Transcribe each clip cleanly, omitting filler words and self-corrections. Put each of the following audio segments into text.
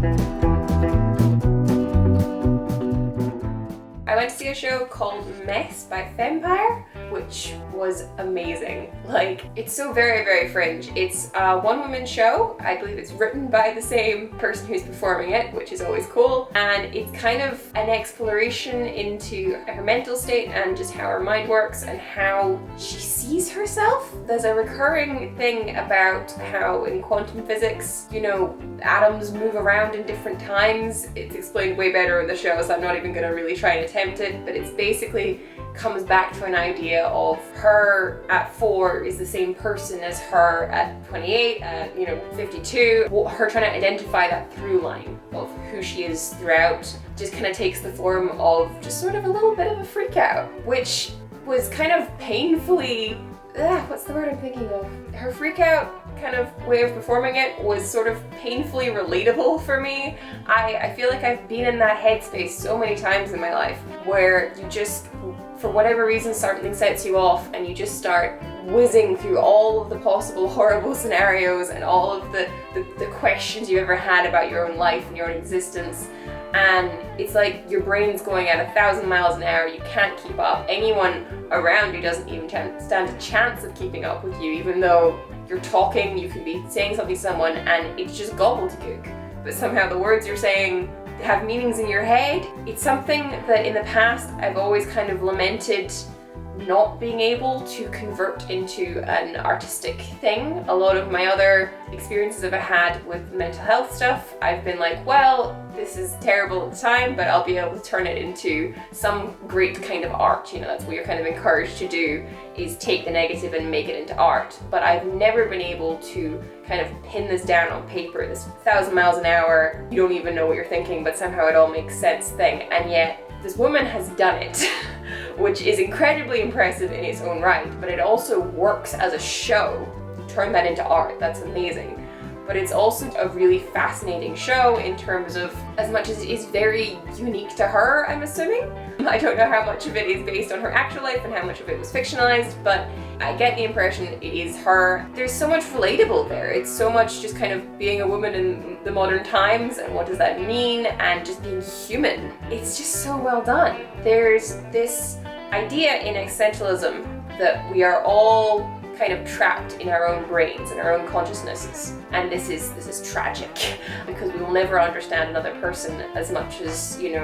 I went to see a show called Mess by Fempire, which was amazing. Like, it's so very, very fringe. It's a one-woman show. I believe it's written by the same person who's performing it, which is always cool. And it's kind of an exploration into her mental state and just how her mind works and how she sees herself. There's a recurring thing about how in quantum physics, you know, atoms move around in different times. It's explained way better in the show, so I'm not even gonna really try and attempt it, but it's basically comes back to an idea of her at 4 is the same person as her at 28, at 52. Her trying to identify that through line of who she is throughout just kind of takes the form of just sort of a little bit of a freak out, which was kind of painfully, what's the word I'm thinking of? Her freak out kind of way of performing it was sort of painfully relatable for me. I feel like I've been in that headspace so many times in my life where you just, for whatever reason, something sets you off and you just start whizzing through all of the possible horrible scenarios and all of the questions you've ever had about your own life and your own existence. And it's like your brain's going at 1,000 miles an hour, you can't keep up. Anyone around you doesn't even stand a chance of keeping up with you, even though you're talking, you can be saying something to someone and it's just gobbledygook. But somehow the words you're saying have meanings in your head. It's something that in the past I've always kind of lamented not being able to convert into an artistic thing. A lot of my other experiences I've had with mental health stuff, I've been like, well, this is terrible at the time, but I'll be able to turn it into some great kind of art. That's what you're kind of encouraged to do, is take the negative and make it into art. But I've never been able to kind of pin this down on paper, this 1,000 miles an hour, you don't even know what you're thinking, but somehow it all makes sense thing. And yet this woman has done it, which is incredibly impressive in its own right, but it also works as a show. Turn that into art, that's amazing. But it's also a really fascinating show in terms of, as much as it is very unique to her, I'm assuming. I don't know how much of it is based on her actual life and how much of it was fictionalized, but I get the impression it is her. There's so much relatable there. It's so much just kind of being a woman in the modern times and what does that mean, and just being human. It's just so well done. There's this idea in existentialism that we are all kind of trapped in our own brains and our own consciousnesses, and this is tragic because we will never understand another person as much as we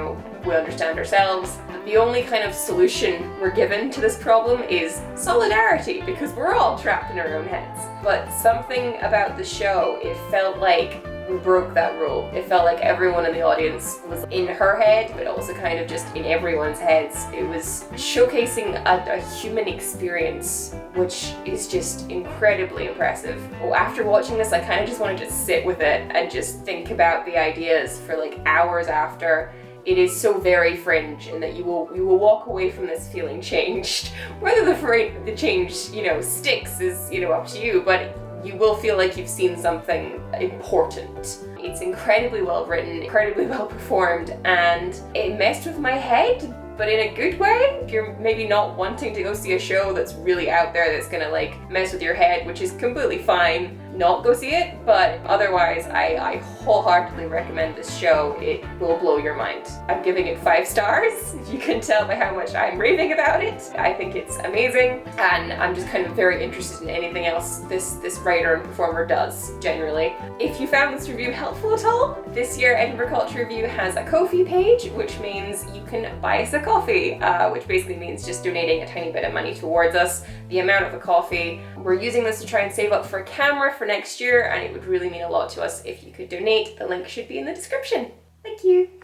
understand ourselves. The only kind of solution we're given to this problem is solidarity, because we're all trapped in our own heads. But something about the show, it felt like we broke that rule. It felt like everyone in the audience was in her head, but also kind of just in everyone's heads. It was showcasing a human experience, which is just incredibly impressive. After watching this, I kind of just wanted to sit with it and just think about the ideas for like hours after. It is so very fringe in that you will walk away from this feeling changed. Whether the change, sticks is, up to you, but you will feel like you've seen something important. It's incredibly well written, incredibly well performed, and it messed with my head, but in a good way. If you're maybe not wanting to go see a show that's really out there that's gonna like mess with your head, which is completely fine, not go see it, but otherwise I wholeheartedly recommend this show. It will blow your mind. I'm giving it 5 stars, if you can tell by how much I'm raving about it. I think it's amazing, and I'm just kind of very interested in anything else this writer and performer does, generally. If you found this review helpful at all, this year Edinburgh Culture Review has a Ko-fi page, which means you can buy us a coffee, which basically means just donating a tiny bit of money towards us, the amount of a coffee. We're using this to try and save up for a camera for next year, and it would really mean a lot to us if you could donate. The link should be in the description. Thank you.